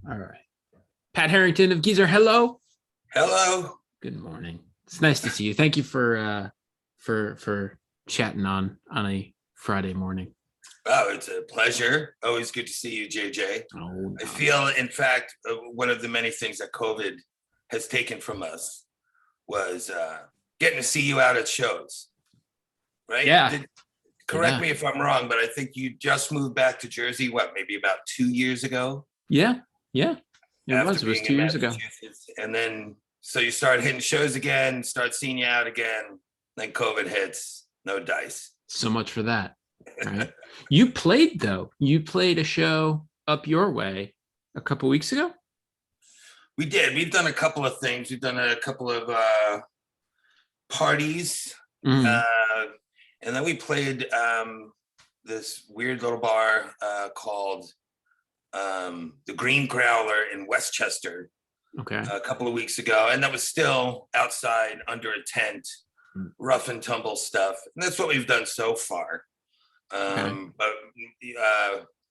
All right. Pat Harrington of GEEZER, hello. Hello. Good morning. It's nice to see you. Thank you for chatting on a Friday morning. Oh, it's a pleasure. Always good to see you, JJ. Oh, I feel, in fact, one of the many things that COVID has taken from us was getting to see you out at shows, right? Yeah. Correct me if I'm wrong, but I think you just moved back to Jersey, what, maybe about 2 years ago? Yeah. It was 2 years ago. And then, so you start hitting shows again, start seeing you out again, then COVID hits, no dice. So much for that, right? You played a show up your way a couple weeks ago? We did. We've done a couple of things. We've done a couple of parties. And then we played this weird little bar called the Green Growler in Westchester a couple of weeks ago. And that was still outside under a tent, rough and tumble stuff. And that's what we've done so far. But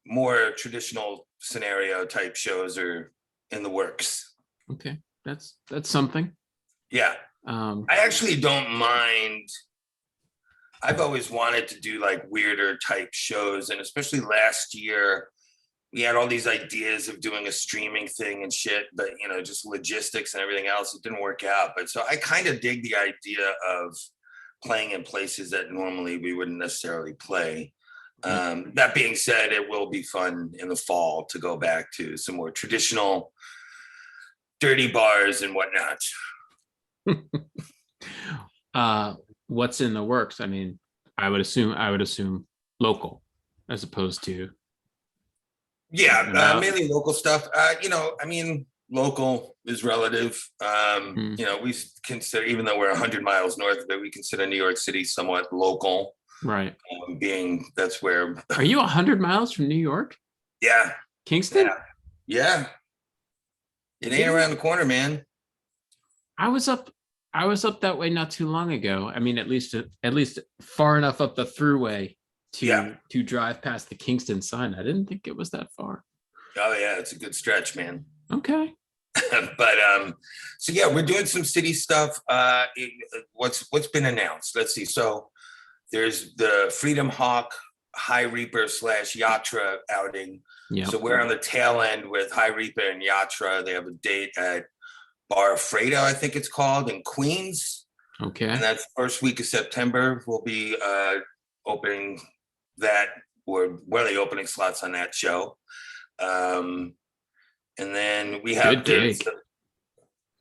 more traditional scenario type shows are in the works. Okay, that's something. Yeah. I actually don't mind. I've always wanted to do like weirder type shows, and especially last year we had all these ideas of doing a streaming thing and shit, but just logistics and everything else, it didn't work out. But so I kind of dig the idea of playing in places that normally we wouldn't necessarily play. That being said, it will be fun in the fall to go back to some more traditional dirty bars and whatnot. What's in the works? I mean, I would assume local as opposed to mainly local stuff. Local is relative. We consider, even though we're 100 miles north of it, we consider New York City somewhat local, right? Being that's where. Are you 100 miles from New York? Yeah. Kingston? Yeah. It ain't around the corner, man. I was up that way not too long ago. I mean, at least far enough up the throughway to drive past the Kingston sign. I didn't think it was that far. Oh yeah, it's a good stretch, man. Okay. But so yeah, we're doing some city stuff. What's been announced? Let's see. So there's the Freedom Hawk High Reaper / Yatra outing. Yeah. So we're on the tail end with High Reaper and Yatra. They have a date at Bar Fredo, I think it's called, in Queens. Okay. And that's first week of September. We'll be opening that, or one of the opening slots on that show. And then we have good gig.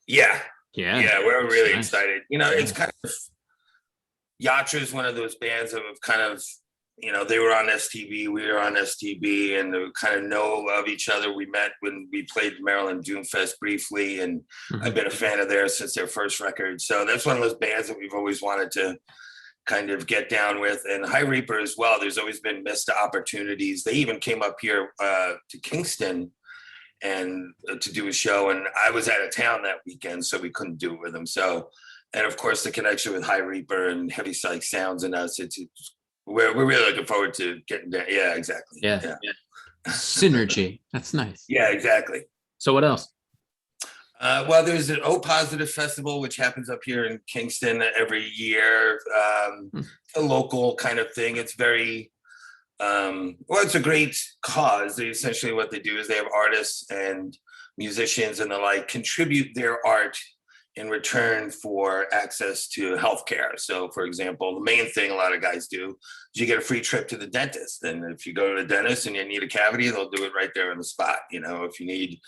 Yeah, we're really excited. It's kind of, Yatra is one of those bands that have kind of, they were on STB, we were on STB, and they kind of know of each other. We met when we played Maryland Doomfest briefly, and I've been a fan of theirs since their first record. So that's one of those bands that we've always wanted to kind of get down with. And High Reaper as well, there's always been missed opportunities. They even came up here to Kingston and to do a show, and I was out of town that weekend, so we couldn't do it with them. So, and of course the connection with High Reaper and Heavy Psych Sounds and us, we're really looking forward to getting there. Yeah, exactly. Yeah. Synergy. That's nice. Yeah, exactly. So what else? Well, there's an O Positive Festival, which happens up here in Kingston every year. A local kind of thing. It's very, it's a great cause. Essentially what they do is they have artists and musicians and the like contribute their art in return for access to healthcare. So, for example, the main thing a lot of guys do is you get a free trip to the dentist. And if you go to the dentist and you need a cavity, they'll do it right there on the spot. If you need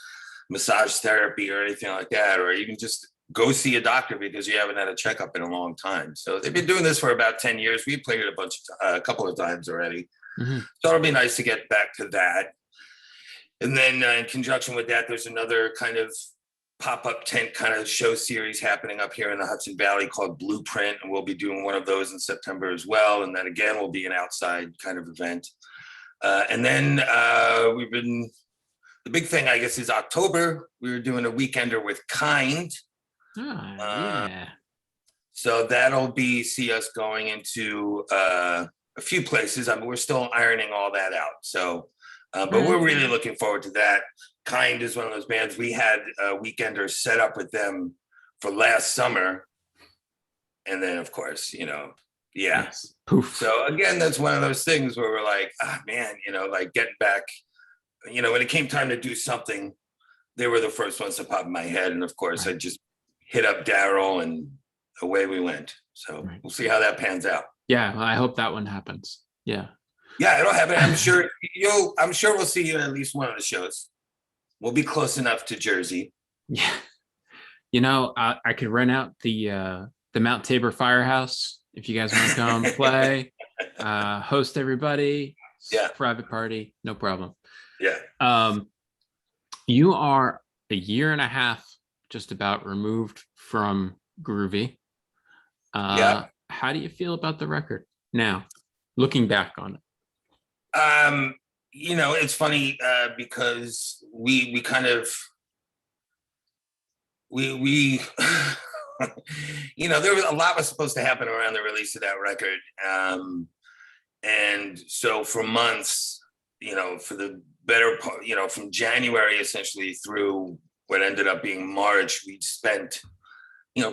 massage therapy or anything like that, or even just go see a doctor because you haven't had a checkup in a long time. So they've been doing this for about 10 years. We played it a couple of times already. So it'll be nice to get back to that. And then in conjunction with that, there's another kind of pop-up tent kind of show series happening up here in the Hudson Valley called Blueprint, and we'll be doing one of those in September as well. And then again, will be an outside kind of event. And then the big thing, I guess, is October. We were doing a weekender with Kind. So that'll see us going into a few places. I mean, we're still ironing all that out. So, but we're really looking forward to that. Kind is one of those bands. We had a weekender set up with them for last summer. And then, of course, yeah. Yes. Poof. So again, that's one of those things where we're like, man, like getting back, when it came time to do something, they were the first ones to pop in my head. And of course, I just hit up Daryl and away we went. So we'll see how that pans out. Yeah, well, I hope that one happens. Yeah. Yeah, it'll happen. I'm sure we'll see you at least one of the shows. We'll be close enough to Jersey. Yeah. I could rent out the Mount Tabor Firehouse if you guys want to come play, host everybody. Yeah. Private party, no problem. Yeah. You are a year and a half just about removed from Groovy. Yeah. How do you feel about the record now, looking back on it? It's funny because we kind of we there was a lot was supposed to happen around the release of that record, and so for months, for the better part, from January essentially through what ended up being March, we spent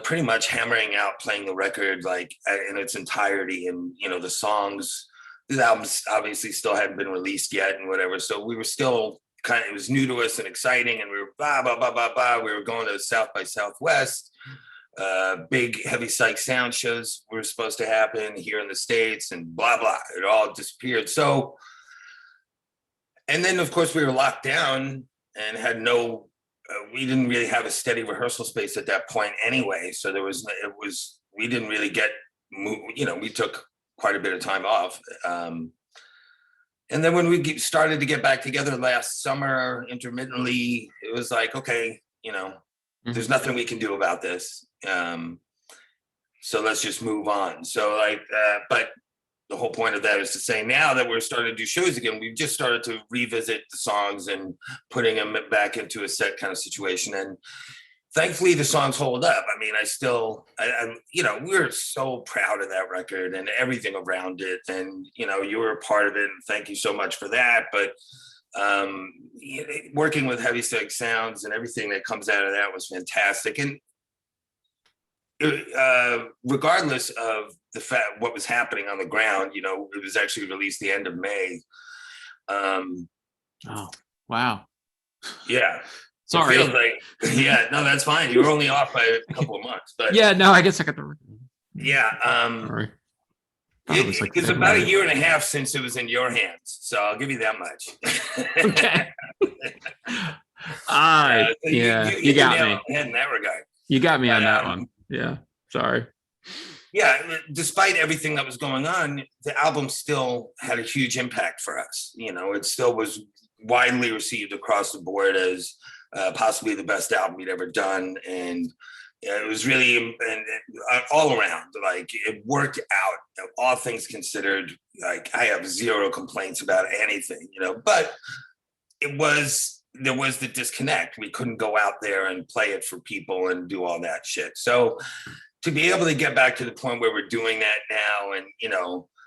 pretty much hammering out playing the record like in its entirety, and the songs. The albums obviously still hadn't been released yet and whatever. So we were still it was new to us and exciting. And we were blah, blah, blah, blah, blah. We were going to South by Southwest. Big Heavy Psych Sounds shows were supposed to happen here in the States and blah, blah. It all disappeared. So, and then of course we were locked down and had we didn't really have a steady rehearsal space at that point anyway. So we didn't really get, we took quite a bit of time off. And then when we started to get back together last summer intermittently, it was like, okay, there's nothing we can do about this. So let's just move on. So but the whole point of that is to say now that we're starting to do shows again, we've just started to revisit the songs and putting them back into a set kind of situation. And thankfully, the songs hold up. I mean, we're so proud of that record and everything around it. And, you were a part of it. And thank you so much for that. But working with Heavy Psych Sounds and everything that comes out of that was fantastic. And regardless of the fact what was happening on the ground, it was actually released the end of May. Oh, wow. Yeah. Sorry. Yeah, no, that's fine. You were only off by a couple of months, but yeah, no, I guess I got the. Yeah, Sorry. It's about a year and a half since it was in your hands, so I'll give you that much. Okay. You got me in that regard. You got me on that one. Yeah, sorry. Yeah, despite everything that was going on, the album still had a huge impact for us. It still was widely received across the board as possibly the best album we'd ever done. And it was really all around, like it worked out, all things considered. Like I have zero complaints about anything, but there was the disconnect. We couldn't go out there and play it for people and do all that shit. So to be able to get back to the point where we're doing that now, and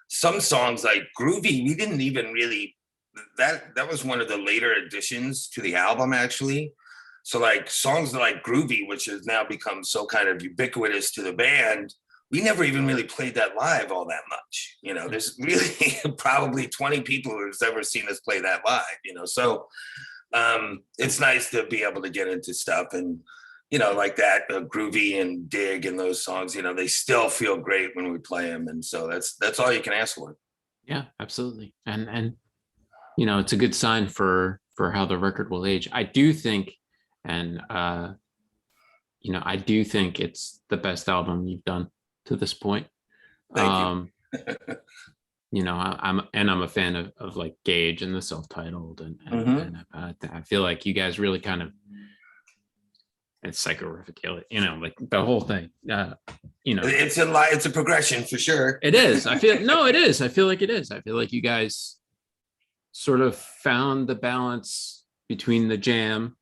some songs like Groovy, we didn't even really, that was one of the later additions to the album actually. So like songs like Groovy, which has now become so kind of ubiquitous to the band, we never even really played that live all that much. There's really probably 20 people who's ever seen us play that live, so it's nice to be able to get into stuff and, like that, Groovy and Dig and those songs, they still feel great when we play them. And so that's all you can ask for. Yeah, absolutely. And it's a good sign for how the record will age. I do think, and I do think it's the best album you've done to this point. Thank you. I'm a fan of like Gauge and the self-titled, and I feel like you guys really kind of, it's psychorific, like the whole thing. It's a progression for sure. It is. It is. I feel like it is. I feel like you guys sort of found the balance between the jam,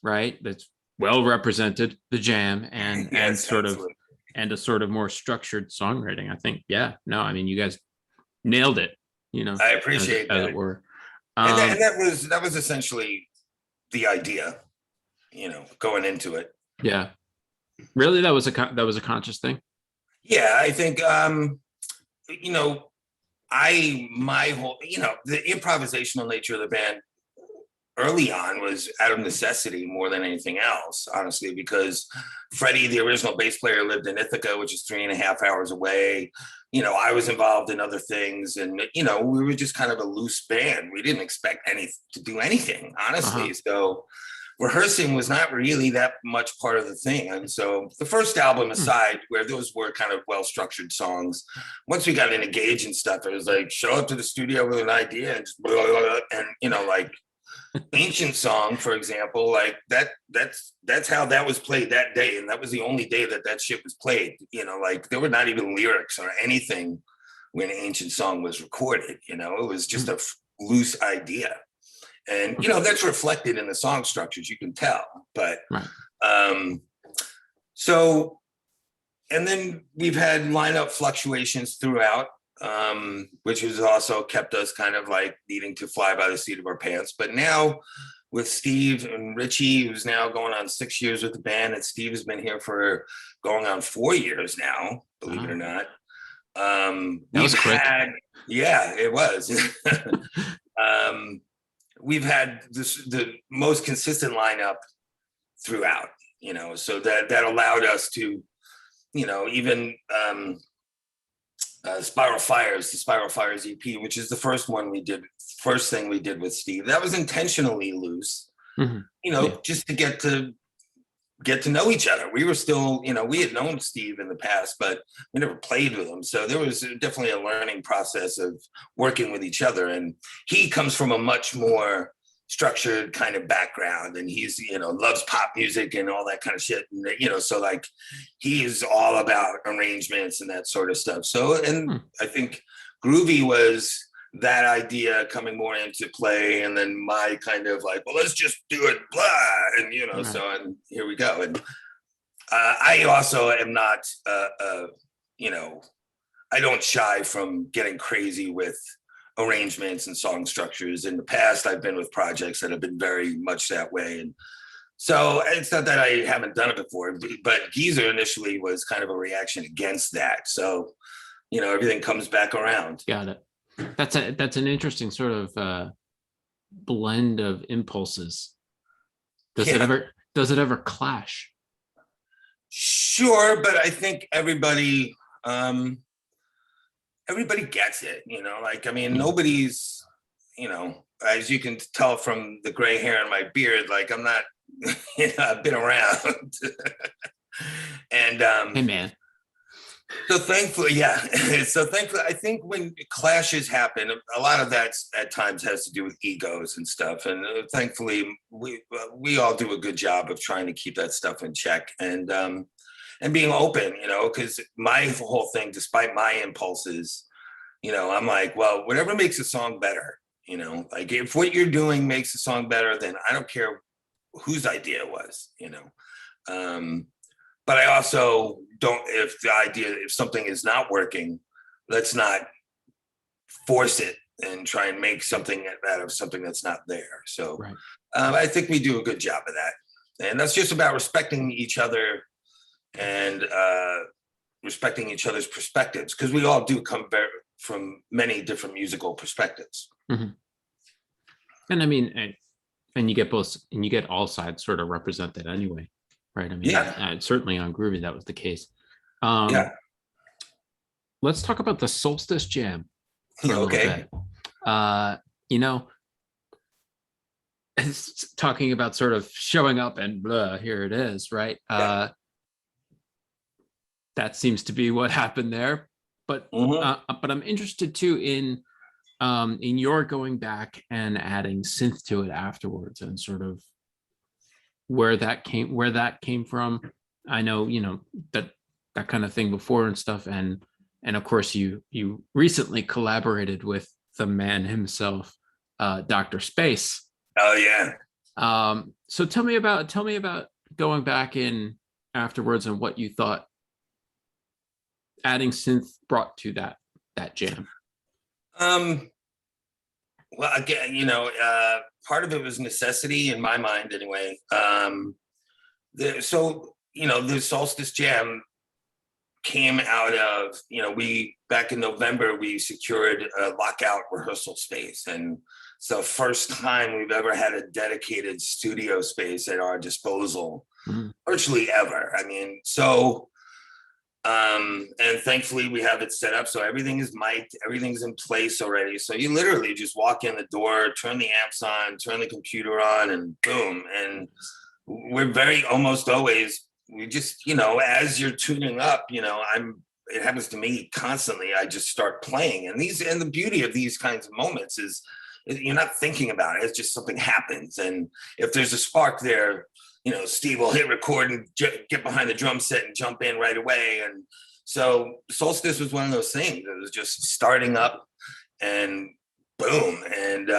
right? That's well represented, the jam, and yes, sort absolutely. of, and a sort of more structured songwriting. I think, you guys nailed it. I appreciate as that. it were. And that was essentially the idea, going into it. Yeah. Really? That was a conscious thing? Yeah, I think, my whole, the improvisational nature of the band early on was out of necessity more than anything else, honestly, because Freddie, the original bass player, lived in Ithaca, which is 3.5 hours away. I was involved in other things, and we were just kind of a loose band. We didn't expect to do anything, honestly. So rehearsing was not really that much part of the thing. And so the first album aside, where those were kind of well-structured songs, once we got into Gage and stuff, it was like, show up to the studio with an idea and just blah, blah, blah, and like Ancient Song, for example, like that's how that was played that day. And that was the only day that shit was played, like there were not even lyrics or anything when Ancient Song was recorded, it was just a loose idea. And, that's reflected in the song structures, you can tell. But so, and then we've had lineup fluctuations throughout, which has also kept us kind of like needing to fly by the seat of our pants. But now with Steve and Richie, who's now going on 6 years with the band, and Steve has been here for going on 4 years now, believe it or not. That was quick. Yeah, it was. We've had the most consistent lineup throughout, so that allowed us to, even Spiral Fires, the Spiral Fires EP, which is the first thing we did with Steve. That was intentionally loose, just to get to know each other. We were still, we had known Steve in the past, but we never played with him. So there was definitely a learning process of working with each other. And he comes from a much more structured kind of background, and he's, loves pop music and all that kind of shit. And, so like he's all about arrangements and that sort of stuff. So, and I think Groovy was that idea coming more into play, and then my kind of like, well, let's just do it, blah, and so, and here we go. And I also am not, I don't shy from getting crazy with arrangements and song structures. In the past, I've been with projects that have been very much that way, and so it's not that I haven't done it before, but GEEZER initially was kind of a reaction against that. So, everything comes back around. Got it. That's an interesting sort of blend of impulses. Does it ever clash? Sure, but I think everybody gets it, nobody's, as you can tell from the gray hair in my beard, like I'm not, I've been around. And hey man. So thankfully, I think when clashes happen, a lot of that at times has to do with egos and stuff. And thankfully, we all do a good job of trying to keep that stuff in check and being open, because my whole thing, despite my impulses, I'm like, well, whatever makes a song better, like if what you're doing makes a song better, then I don't care whose idea it was, but I also don't, if something is not working, let's not force it and try and make something out of something that's not there. So I think we do a good job of that. And that's just about respecting each other and respecting each other's perspectives, because we all do come from many different musical perspectives. Mm-hmm. And I mean, and you get all sides sort of represented anyway. Right. I mean, certainly on Groovy, that was the case. Let's talk about the Solstice Jam. Okay. It's talking about sort of showing up and blah, here it is, right? That seems to be what happened there. But but I'm interested too in your going back and adding synth to it afterwards, and sort of where that came from. I know, that kind of thing before and stuff. And of course you recently collaborated with the man himself, Dr. Space. Oh yeah. So tell me about going back in afterwards and what you thought adding synth brought to that jam. Well, again, part of it was necessity in my mind anyway. The Solstice Jam came out of, we back in November, we secured a lockout rehearsal space. And it's the first time we've ever had a dedicated studio space at our disposal, virtually ever. And thankfully we have it set up so everything is mic'd, everything's in place already. So you literally just walk in the door, turn the amps on, turn the computer on, and boom. And we're almost always, we just, as you're tuning up, it happens to me constantly. I just start playing, and the beauty of these kinds of moments is you're not thinking about it. It's just something happens. And if there's a spark there, Steve will hit record and get behind the drum set and jump in right away. And so Solstice was one of those things. It was just starting up and boom. And,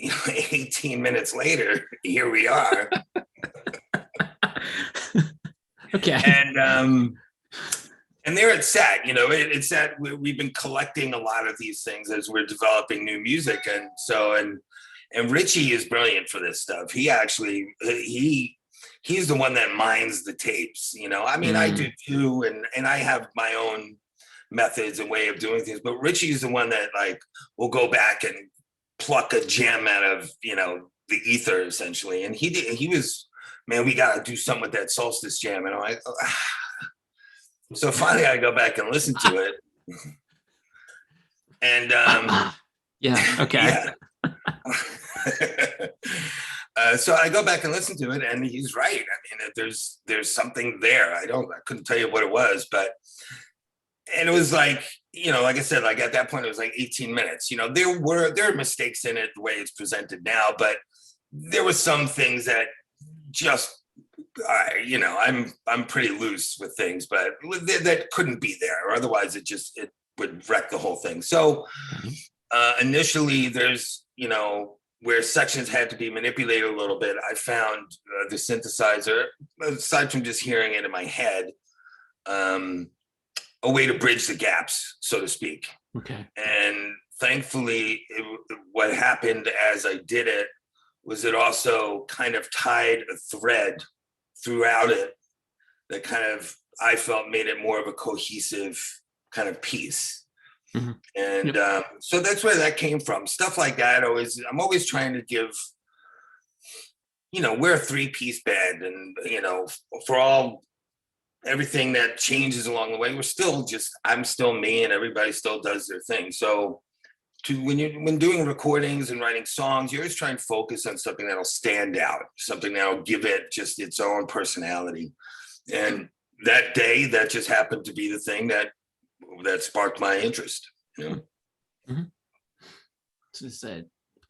18 minutes later, here we are. Okay. And there it's sat, it's that we've been collecting a lot of these things as we're developing new music. And Richie is brilliant for this stuff. He actually, he's the one that mines the tapes, I do too. And I have my own methods and way of doing things, but Richie is the one that will go back and pluck a gem out of, the ether essentially. And he was, man, we got to do something with that Solstice Jam. And I'm like, so finally I go back and listen to it. And yeah, okay. Yeah. So I go back and listen to it, and he's right. There's something there. I couldn't tell you what it was, and it was like I said, at that point it was 18 minutes. There are mistakes in it the way it's presented now, but there were some things that just I'm pretty loose with things, but that couldn't be there, or otherwise it would wreck the whole thing. So initially there's where sections had to be manipulated a little bit. I found the synthesizer, aside from just hearing it in my head, a way to bridge the gaps, so to speak. Okay. And thankfully, what happened as I did it was it also kind of tied a thread throughout it that kind of, I felt, made it more of a cohesive kind of piece. Mm-hmm. And so that's where that came from. Stuff like that. I'm always trying to give, we're a 3-piece band, and for everything that changes along the way, I'm still me, and everybody still does their thing. So when doing recordings and writing songs, you always try and focus on something that'll stand out, something that'll give it just its own personality. And that day, that just happened to be the thing that sparked my interest. Mm-hmm. So it's a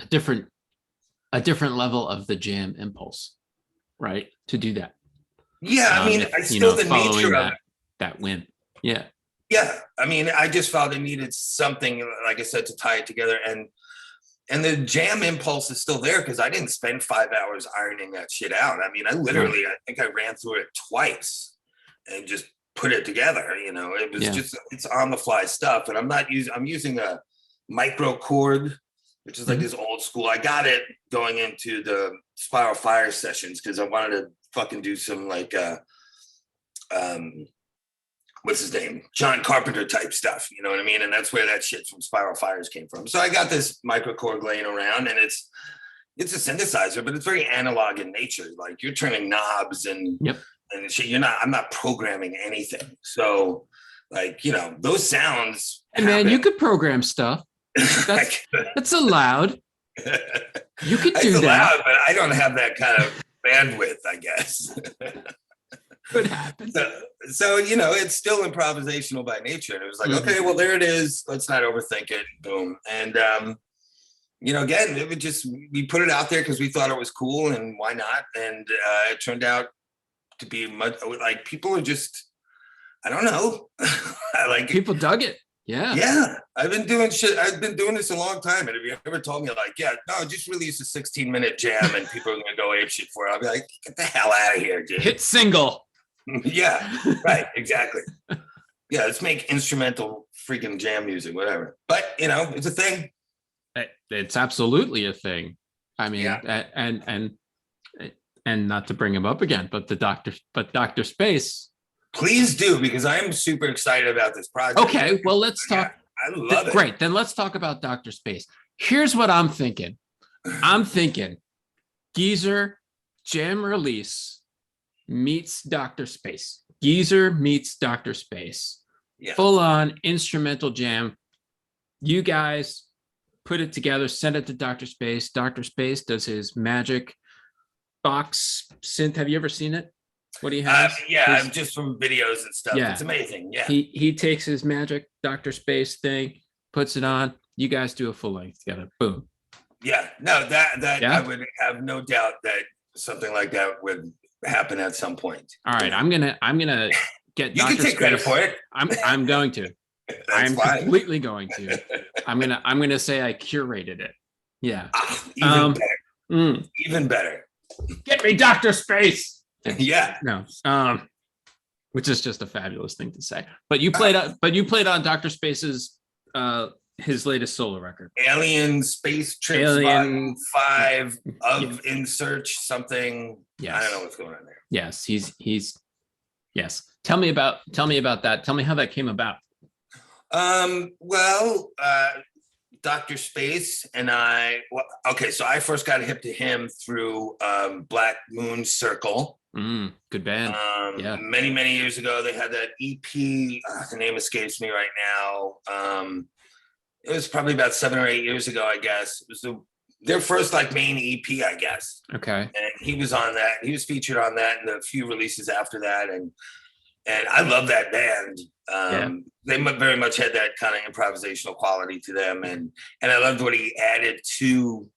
different level of the jam impulse, right? To do that. Yeah, I still the nature of that whim. Yeah. Yeah, I just felt it needed something, like I said, to tie it together, and the jam impulse is still there because I didn't spend 5 hours ironing that shit out. I think I ran through it twice and just put it together. It was just, it's on the fly stuff, and I'm using a micro chord, which is like this old school. I got it going into the Spiral Fire sessions because I wanted to fucking do some what's his name? John Carpenter type stuff, you know what I mean? And that's where that shit from Spiral Fires came from. So I got this microKORG laying around, and it's a synthesizer, but it's very analog in nature. Like you're turning knobs and shit. I'm not programming anything. So those sounds. And man, you could program stuff. That's allowed. You could do that. Allowed, but I don't have that kind of bandwidth, I guess. Could happen. So it's still improvisational by nature. And it was like, okay, well, there it is. Let's not overthink it. Boom. And again, it would we put it out there because we thought it was cool, and why not? And it turned out to be much like people are just, I don't know. People dug it. Yeah. Yeah. I've been doing this a long time. And if you ever told me just release a 16-minute jam and people are going to go ape shit for it, I'll be like, get the hell out of here, dude. Hit single. Yeah, right. Exactly. Yeah. Let's make instrumental freaking jam music, whatever. But it's a thing. It's absolutely a thing. I mean, Yeah. and not to bring him up again, but Dr. Space. Please do, because I am super excited about this project. Okay, well, let's talk. I love it. Great, then let's talk about Dr. Space. Here's what I'm thinking. I'm thinking GEEZER jam release meets Dr. Space. GEEZER meets Dr. Space. Yeah. Full on instrumental jam. You guys put it together, send it to Dr. Space. Dr. Space does his magic box synth. Have you ever seen it? What do you have? Yeah, just from videos and stuff. Yeah. It's amazing. Yeah. He takes his magic Dr. Space thing, puts it on. You guys do a full length together. Boom. Yeah. No, that Yeah? I would have no doubt that something like that would happen at some point. All right, I'm gonna get You Dr. can take credit Space. for it. I'm going to. That's I'm fine. completely going to. I'm gonna say I curated it. Yeah. Even better. Mm. Even better. Get me Dr. Space. Yeah. No. Which is just a fabulous thing to say. But you played on Dr. Space's his latest solo record. Alien Space Trips Alien 5 of In Search something. Yes. I don't know what's going on there. Yes, he's yes. Tell me about that. Tell me how that came about. Well, Dr. Space and so I first got hip to him through Black Moon Circle. Good band. Yeah. Many years ago, they had that EP. The name escapes me right now. It was probably about 7 or 8 years ago, I guess. It was their first like main EP, I guess. Okay. And he was on that. He was featured on that and a few releases after that. And I love that band. They very much had that kind of improvisational quality to them. And I loved what he added to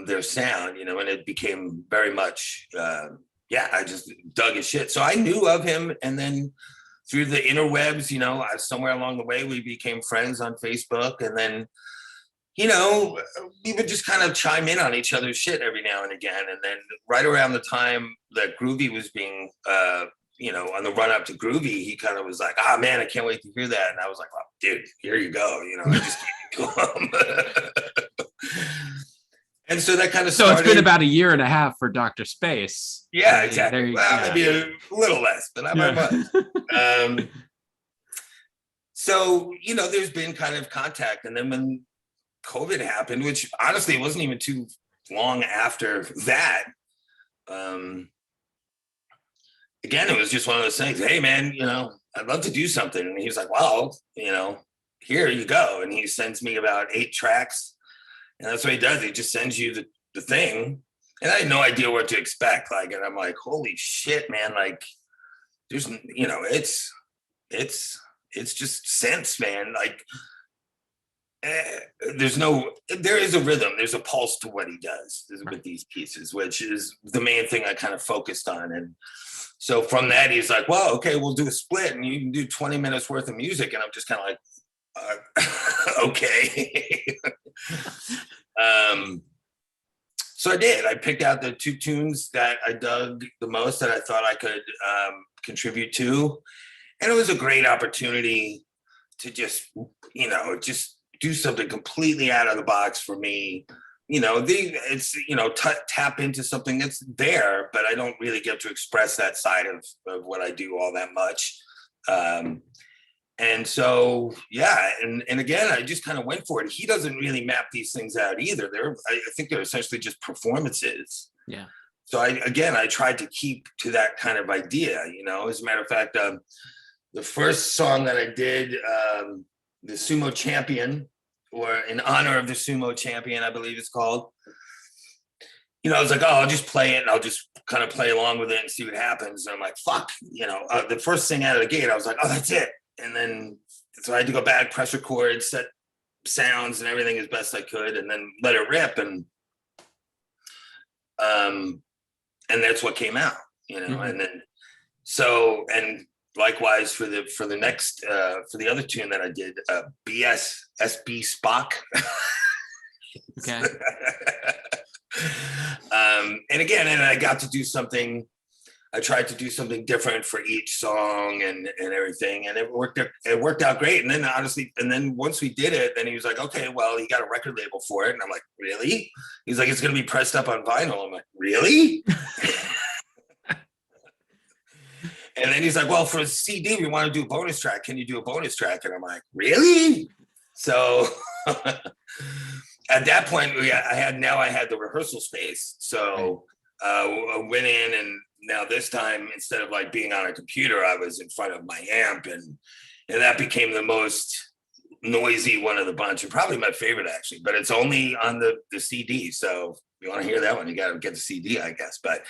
their sound, and it became very much, I just dug his shit. So I knew of him. And then through the interwebs, somewhere along the way, we became friends on Facebook. And then, we would just kind of chime in on each other's shit every now and again. And then right around the time that Groovy was being, on the run up to Groovy, he kind of was like, man, I can't wait to hear that. And I was like, well, dude, here you go. I just gave it to him. And so that kind of started. So it's been about a year and a half for Dr. Space. Yeah, exactly. Maybe a little less, but not by much. So, there's been kind of contact. And then when COVID happened, which honestly, it wasn't even too long after that, again, it was just one of those things. Hey, man, I'd love to do something. And he was like, well, here you go. And he sends me about 8 tracks. And that's what he does. He just sends you the thing. And I had no idea what to expect. And I'm like, holy shit, man. There's, it's just sense, man. There is a rhythm. There's a pulse to what he does with these pieces, which is the main thing I kind of focused on. And so from that, he's like, well, okay, we'll do a split and you can do 20 minutes worth of music. And I'm just kind of like, okay. So I did. I picked out the 2 tunes that I dug the most that I thought I could contribute to. And it was a great opportunity to just do something completely out of the box for me. Tap into something that's there, but I don't really get to express that side of what I do all that much. And so, and again, I just kind of went for it. He doesn't really map these things out either. I think they're essentially just performances. Yeah. So I tried to keep to that kind of idea, as a matter of fact, the first song that I did, the Sumo Champion, or in honor of the Sumo Champion, I believe it's called. I was like, I'll just play it and I'll just kind of play along with it and see what happens. And I'm like, fuck, the first thing out of the gate, I was like, oh, that's it. And then, so I had to go back, press record, set sounds and everything as best I could, and then let it rip. And that's what came out, Mm-hmm. And then, so, and likewise for the next, for the other tune that I did, SB Spock. Okay. And again, I got to do something I tried to do something different for each song and everything, and it worked out great. And then honestly, and then once we did it, then he was like, okay, well, you got a record label for it. And I'm like, really? He's like, it's gonna be pressed up on vinyl. I'm like, really? And then he's like, well, for a CD, we want to do a bonus track. Can you do a bonus track? And I'm like, really? So at that point, I had the rehearsal space. So I went in, and now this time, instead of like being on a computer, I was in front of my amp, and that became the most noisy one of the bunch, and probably my favorite actually, but it's only on the CD. So if you want to hear that one, you got to get the CD, I guess. But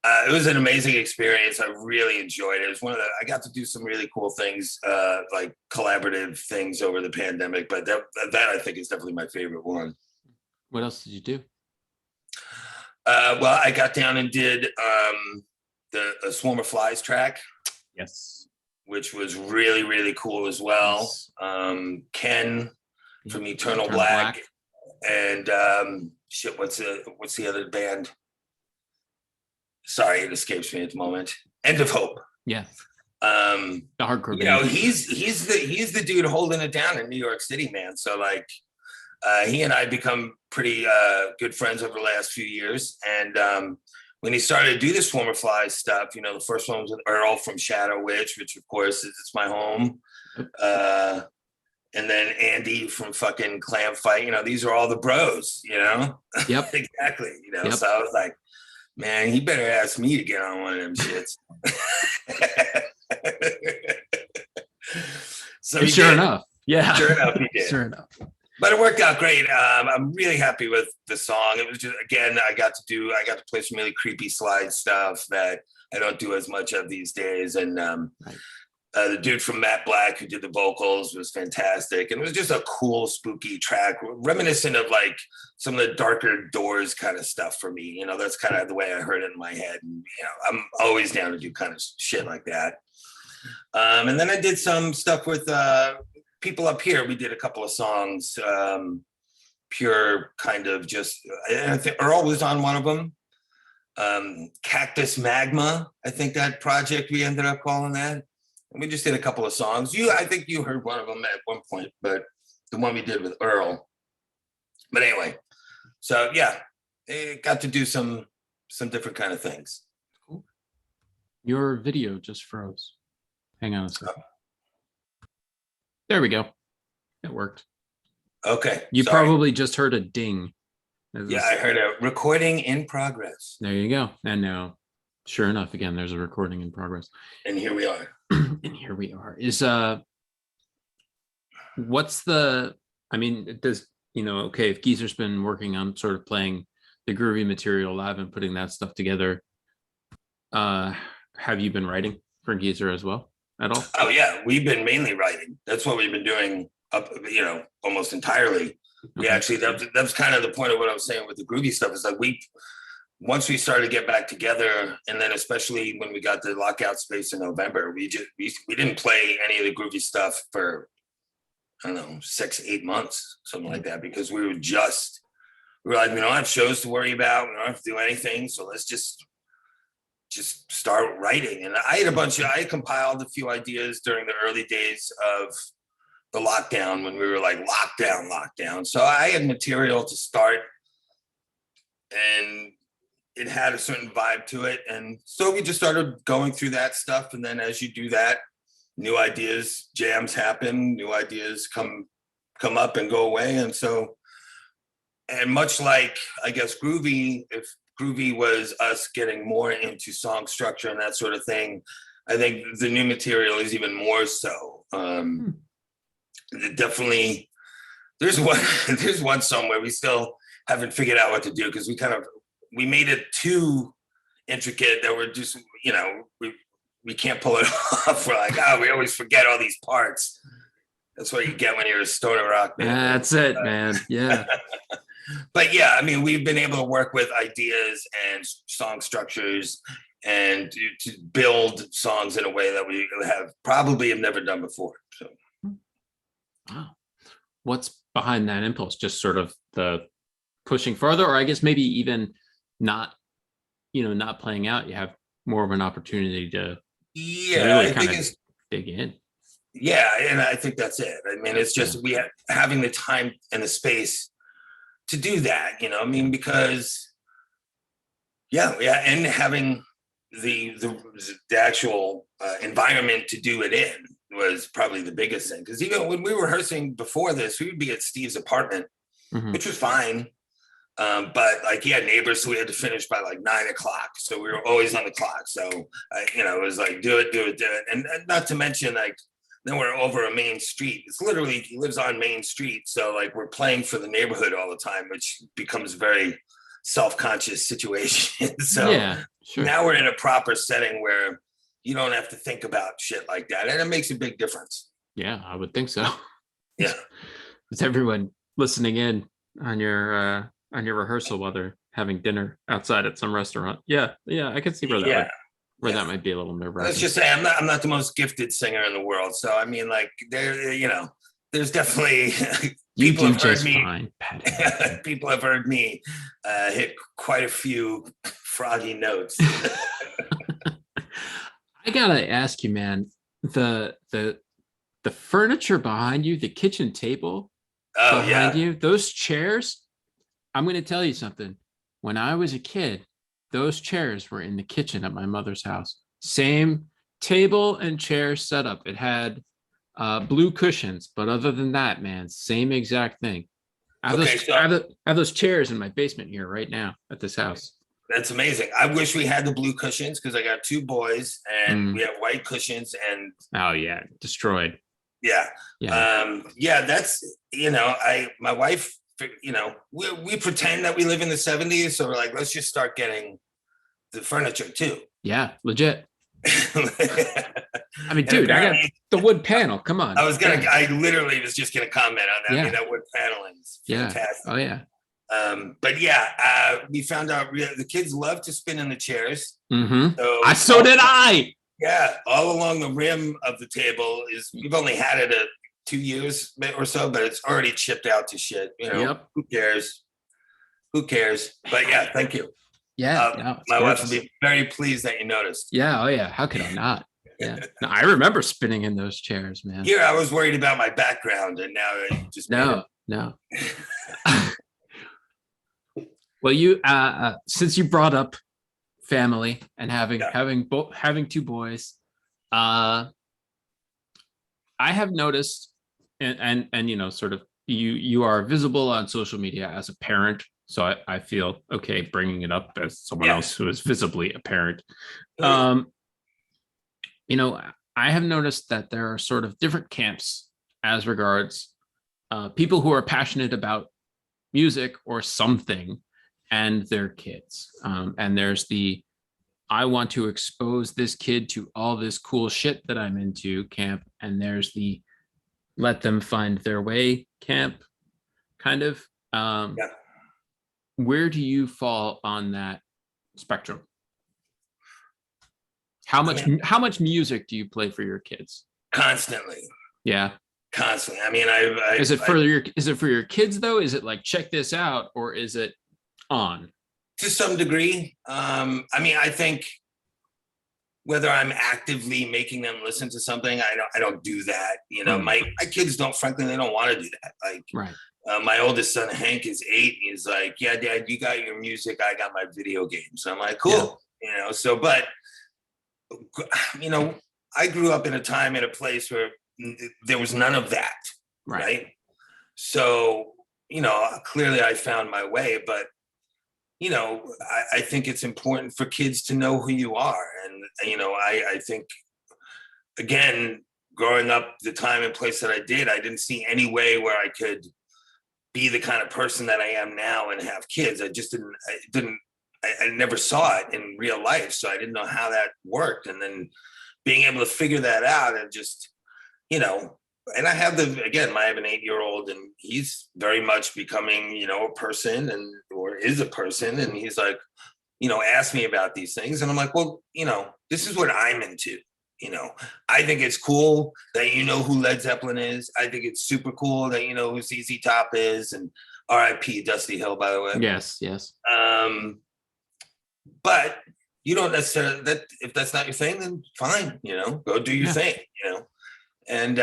it was an amazing experience. I really enjoyed it. It was I got to do some really cool things, like collaborative things over the pandemic, but that I think is definitely my favorite one. What else did you do? Well, I got down and did a Swarm of Flies track. Yes. Which was really, really cool as well. Yes. Ken from Eternal Black. And what's the other band? Sorry, it escapes me at the moment. End of Hope. Yeah. The hardcore band. You know, he's the dude holding it down in New York City, man. So like he and I become pretty good friends over the last few years. And when he started to do the Swarm of Flies stuff, you know, the first one was with Earl from Shadow Witch, which of course is It's My Home. And then Andy from fucking Clam Fight. You know, these are all the bros, you know? Yep. Exactly. You know, so I was like, man, he better ask me to get on one of them shits. So sure enough. Yeah. Sure enough, he did. Sure enough. But it worked out great. I'm really happy with the song. It was just, again, I got to play some really creepy slide stuff that I don't do as much of these days. And the dude from Matt Black who did the vocals was fantastic. And it was just a cool, spooky track, reminiscent of like some of the darker Doors kind of stuff for me. You know, that's kind of the way I heard it in my head. And, you know, I'm always down to do kind of shit like that. And then I did some stuff with people up here. We did a couple of songs, pure kind of just, I think Earl was on one of them. Cactus Magma, I think that project we ended up calling that. And we just did a couple of songs. I think you heard one of them at one point, but the one we did with Earl. But anyway, so yeah, got to do some different kind of things. Cool. Your video just froze. Hang on a second. There we go. It worked. Okay. You probably just heard a ding. Yeah, I heard a recording in progress. There you go. And now, sure enough, again, there's a recording in progress. And here we are. And here we are. What's the, I mean, does, you know, okay, if GEEZER's been working on sort of playing the Groovy material live and putting that stuff together, have you been writing for GEEZER as well at all? Oh yeah, we've been mainly writing. That's what we've been doing up, you know, almost entirely. We actually, that's kind of the point of what I was saying with the Groovy stuff, is like once we started to get back together, and then especially when we got the lockout space in November, we didn't play any of the Groovy stuff for, I don't know, 6-8 months, something like that, because we were like, we don't have shows to worry about, we don't have to do anything, so let's just start writing. And I compiled a few ideas during the early days of the lockdown, when we were like lockdown. So I had material to start, and it had a certain vibe to it. And so we just started going through that stuff. And then as you do that, new ideas, jams happen, new ideas come up and go away. And so, and much like, I guess, Groovy, if Groovy was us getting more into song structure and that sort of thing, I think the new material is even more so. Definitely, there's one song where we still haven't figured out what to do, because we made it too intricate that we're just, you know, we can't pull it off. We're like, we always forget all these parts. That's what you get when you're a stoner rock band. That's it, man. Yeah. But yeah, I mean, we've been able to work with ideas and song structures and to build songs in a way that we probably have never done before. So. Wow. What's behind that impulse? Just sort of the pushing further, or I guess maybe even not playing out. You have more of an opportunity to Yeah, really I kind think of it's dig in. yeah, and I think that's it. I mean, it's just we having the time and the space to do that, you know. I mean, because yeah, and having the actual environment to do it in was probably the biggest thing. Because even when we were rehearsing before this, we would be at Steve's apartment, which was fine. But like he had neighbors, so we had to finish by like 9 o'clock. So we were always on the clock. So you know, it was like do it, and not to mention like then we're over a main street. It's literally he lives on Main Street, so like we're playing for the neighborhood all the time, which becomes very self-conscious situation. So Yeah, sure. now we're in a proper setting where you don't have to think about shit like that, and it makes a big difference. Yeah, I would think so. Yeah. It's everyone listening in on your rehearsal while they're having dinner outside at some restaurant. Yeah, I can see where that might be a little nerve wracking. Let's just say I'm not the most gifted singer in the world, so I mean, like there, you know, there's definitely people have heard me. Fine, Pat. People have heard me hit quite a few froggy notes. I gotta ask you, man, the furniture behind you, the kitchen table behind you, those chairs. I'm going to tell you something. When I was a kid, those chairs were in the kitchen at my mother's house. Same table and chair setup. It had blue cushions, but other than that, man, same exact thing. I have those chairs in my basement here right now at this house. That's amazing. I wish we had the blue cushions because I got 2 boys and we have white cushions and oh yeah, destroyed. Yeah. That's, you know, my wife, you know, we pretend that we live in the 70s, so we're like, let's just start getting the furniture too. Yeah, legit. I mean, dude, I got the wood panel. Come on. I literally was just gonna comment on that. I mean, that wood paneling is fantastic. Oh yeah. But yeah, we found out the kids love to spin in the chairs. So did I. Yeah, all along the rim of the table we've only had it 2 years or so, but it's already chipped out to shit. You know, Who cares? But yeah, thank you. Yeah, my wife will be very pleased that you noticed. Yeah, oh yeah. How could I not? Yeah, no, I remember spinning in those chairs, man. Here, I was worried about my background, and now I just no. Well, you since you brought up family and having 2 boys, I have noticed, and you know, sort of you are visible on social media as a parent, so I feel okay bringing it up as someone else who is visibly a parent. You know, I have noticed that there are sort of different camps as regards people who are passionate about music or something and their kids. And there's the I want to expose this kid to all this cool shit that I'm into camp. And there's the let them find their way camp kind of. Where do you fall on that spectrum? How much music do you play for your kids? Constantly. Yeah. Constantly. I mean, is it for your kids though? Is it like check this out, or is it on? To some degree. I mean, I think whether I'm actively making them listen to something, I don't do that. You know, my kids don't. Frankly, they don't want to do that. Like, right. My oldest son Hank is 8. And he's like, "Yeah, Dad, you got your music. I got my video games." So I'm like, "Cool." Yeah. You know. So, but you know, I grew up in a time in a place where there was none of that. Right. So, you know, clearly I found my way, but you know, I think it's important for kids to know who you are. And, you know, I think, again, growing up the time and place that I didn't see any way where I could be the kind of person that I am now and have kids. I just I never saw it in real life. So I didn't know how that worked. And then being able to figure that out and just, you know, and I have I have an 8-year-old and he's very much becoming, you know, a person or is a person. And he's like, you know, ask me about these things. And I'm like, well, you know, this is what I'm into. You know, I think it's cool that you know who Led Zeppelin is. I think it's super cool that you know who ZZ Top is, and R.I.P. Dusty Hill, by the way. Yes. But you don't necessarily, that if that's not your thing, then fine, go do your thing, and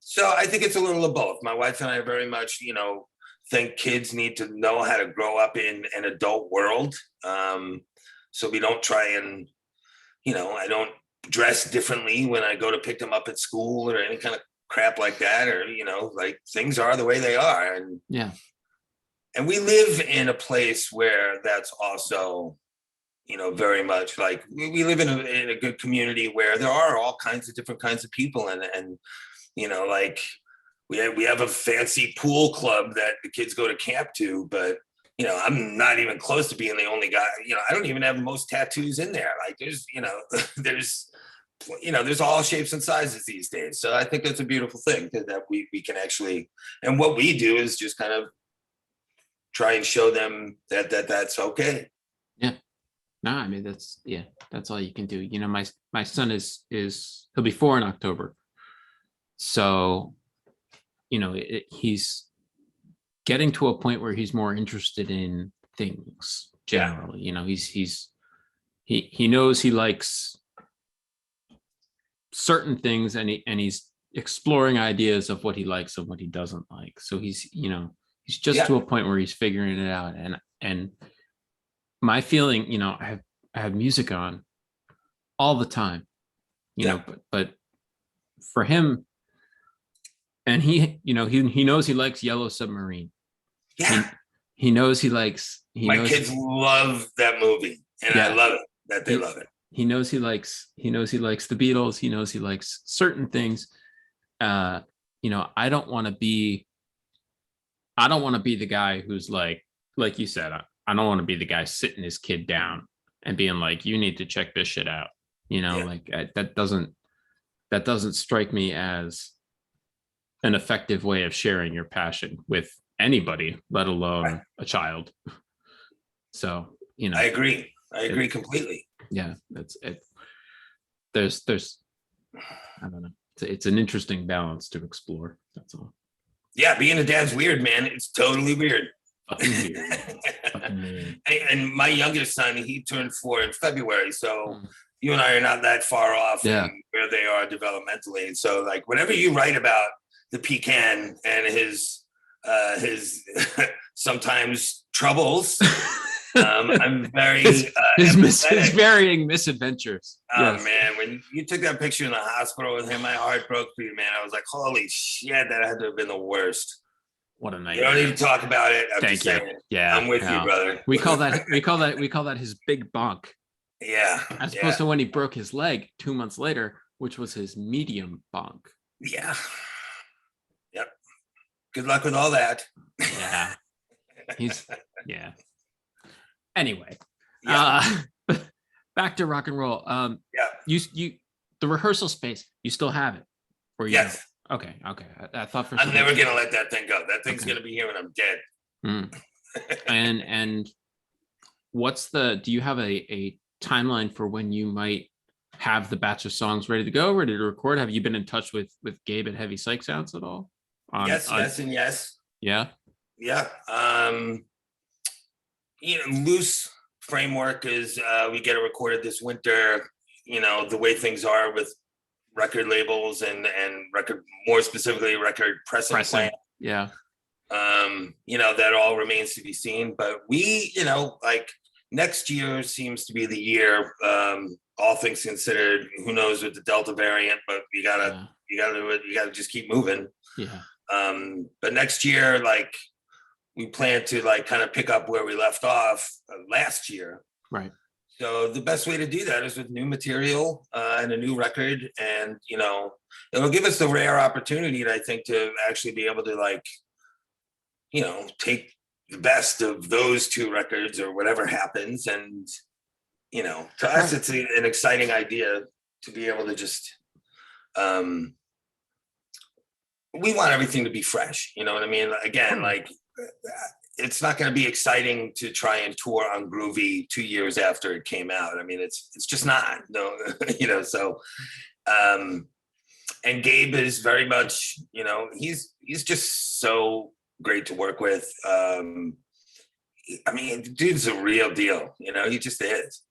so I think it's a little of both. My wife and I very much, think kids need to know how to grow up in an adult world. So we don't try and, I don't dress differently when I go to pick them up at school or any kind of crap like that, or, like things are the way they are. And yeah. And we live in a place where that's also, very much like we live in a good community where there are all kinds of different kinds of people. And like we have a fancy pool club that the kids go to camp to, but, I'm not even close to being the only guy. I don't even have the most tattoos in there. Like there's, there's all shapes and sizes these days. So I think that's a beautiful thing that we can actually, and what we do is just kind of try and show them that's okay. Yeah. No, I mean, that's all you can do. My son is he'll be 4 in October. So, he's getting to a point where he's more interested in things generally. He knows he likes certain things, and he's exploring ideas of what he likes and what he doesn't like. So he's just to a point where he's figuring it out. And my feeling, I have music on all the time, but for him, and he knows he likes Yellow Submarine. Yeah. He knows he likes, my kids love that movie, and I love it that they love it. He knows he likes the Beatles. He knows he likes certain things. I don't want to be the guy who's like you said, I don't want to be the guy sitting his kid down and being like, you need to check this shit out. That doesn't strike me as an effective way of sharing your passion with anybody, let alone a child. So, I agree completely. Yeah, that's it. There's I don't know. It's an interesting balance to explore. That's all. Yeah, being a dad's weird, man. It's totally weird. Fucking weird. Fucking weird. And my youngest son, he turned 4 in February. So you and I are not that far off from where they are developmentally. And so like whenever you write about the pecan and his sometimes troubles, I'm very his varying misadventures. Oh man, when you took that picture in the hospital with him, my heart broke for you, man. I was like, holy shit, that had to have been the worst. What a night. You don't need to talk about it. Thank you. Saying, yeah, I'm with you, brother. We call that his big bonk. Yeah. As opposed to when he broke his leg 2 months later, which was his medium bonk. Yeah. Yep. Good luck with all that. Yeah. Anyway, back to rock and roll. You the rehearsal space, you still have it? Or yes. Okay. I thought for I'm never gonna let that thing go. That thing's gonna be here when I'm dead. And do you have a timeline for when you might have the batch of songs ready to go, ready to record? Have you been in touch with Gabe at Heavy Psych Sounds at all? Yes, and yes. Yeah. Loose framework is we get it recorded this winter. The way things are with record labels and record, more specifically record pressing plant. Yeah. That all remains to be seen. But we, like next year seems to be the year. All things considered, who knows with the Delta variant, but you gotta do it. You gotta just keep moving. Yeah. But next year, like we plan to like kind of pick up where we left off last year. Right. So the best way to do that is with new material and a new record. And, it'll give us the rare opportunity, I think, to actually be able to like, take the best of those 2 records or whatever happens. And, to us, it's an exciting idea to be able to just, we want everything to be fresh. You know what I mean? Again, like, it's not going to be exciting to try and tour on Groovy 2 years after it came out. I mean, it's just not, so, and Gabe is very much, he's just so great to work with. I mean, the dude's a real deal, you know, he just is.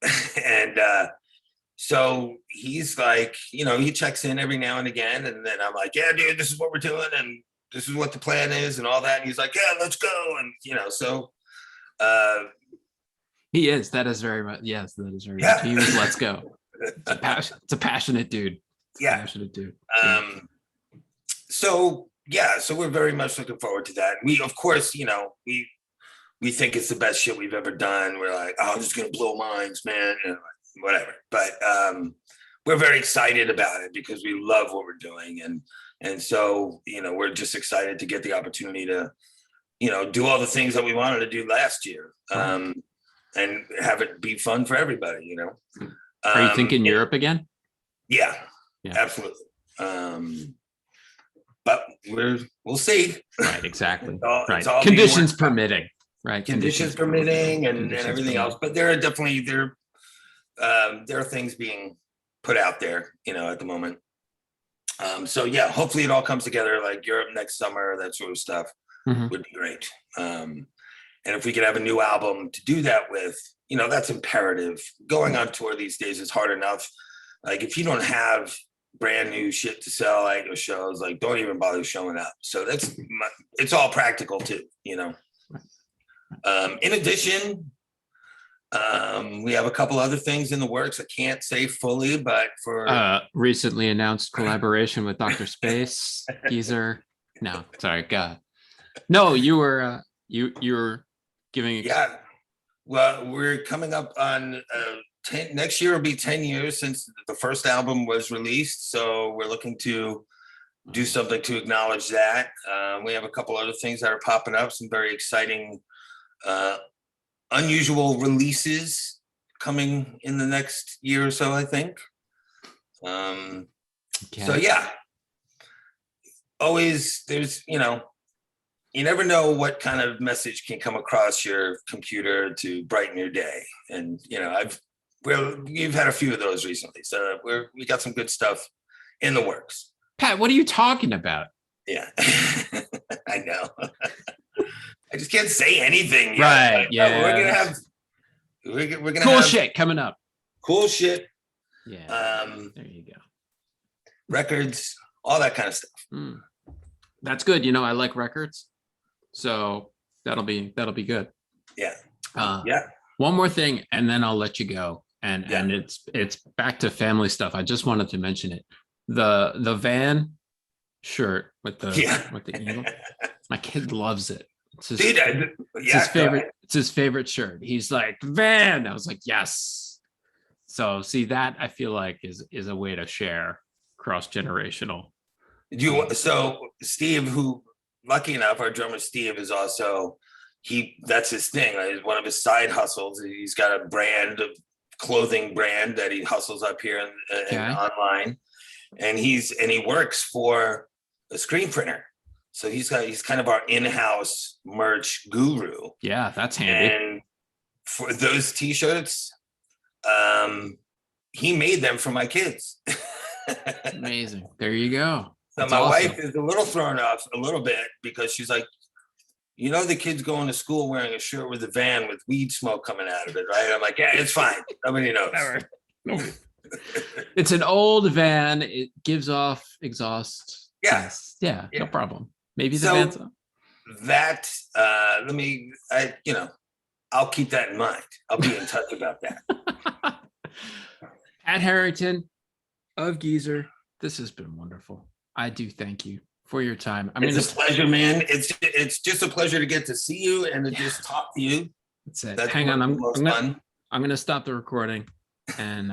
And so he's like, you know, he checks in every now and again. And then I'm like, yeah, dude, this is what we're doing. And this is what the plan is and all that. And he's like, yeah, let's go. And, you know, so. He is. That is very much. Yes, that is very Yeah. much. He was, let's go. It's a passionate dude. Yeah. Passionate dude. So, yeah, so we're very much looking forward to that. We, of course, you know, we think it's the best shit we've ever done. We're like, oh, this is going to blow minds, man. You know, whatever. But we're very excited about it because we love what we're doing. And so, you know, we're just excited to get the opportunity to, you know, do all the things that we wanted to do last year, and have it be fun for everybody, you know. Are you thinking Europe again? Yeah, absolutely. But we'll see. Right, exactly. It's all Conditions permitting. Right. Conditions permitting and Conditions everything else. But there are things being put out there, you know, at the moment. So yeah, hopefully it all comes together, like Europe next summer, that sort of stuff. Would be great. And if we could have a new album to do that with, you know, that's imperative. Going on tour these days is hard enough. Like if you don't have brand new shit to sell at your shows, like don't even bother showing up. So it's all practical too, you know. In addition, we have a couple other things in the works. I can't say fully, but for recently announced collaboration with Dr. Space, GEEZER. No, sorry, God. No, you were giving. Yeah, well, we're coming up on 10. Next year will be 10 years since the first album was released, so we're looking to do something to acknowledge that. We have a couple other things that are popping up, some very exciting, unusual releases coming in the next year or so, I think. So yeah, always there's, you know, you never know what kind of message can come across your computer to brighten your day. And, you know, we've had a few of those recently. So we got some good stuff in the works. Pat, what are you talking about? Yeah, I know. I just can't say anything yet. Right. But, yeah. We're gonna cool have shit coming up. Cool shit. Yeah. There you go. Records, all that kind of stuff. That's good. You know, I like records. So that'll be good. Yeah. Yeah. One more thing, and then I'll let you go. And it's back to family stuff. I just wanted to mention it. The van shirt with the eagle. My kid loves it. It's his favorite. It's his favorite shirt. He's like, van. I was like, yes. So see, that I feel like is a way to share cross-generational. So Steve, who lucky enough, our drummer Steve is also, that's his thing. Like, one of his side hustles. He's got a clothing brand that he hustles up here and online. And he works for a screen printer. So he's kind of our in-house merch guru. Yeah, that's handy. And for those t-shirts, he made them for my kids. Amazing. There you go. So my wife is a little thrown off a little bit because she's like, you know, the kid's going to school wearing a shirt with a van with weed smoke coming out of it, right? I'm like, yeah, it's fine. Nobody knows. It's an old van. It gives off exhaust. Yeah. Yeah. No problem. Maybe the van's up. That, I'll keep that in mind. I'll be in touch about that. Pat Harrington of GEEZER, this has been wonderful. I do thank you for your time. It's a pleasure, man. It's just a pleasure to get to see you and to just talk to you. That's it. Hang on, I'm going to stop the recording and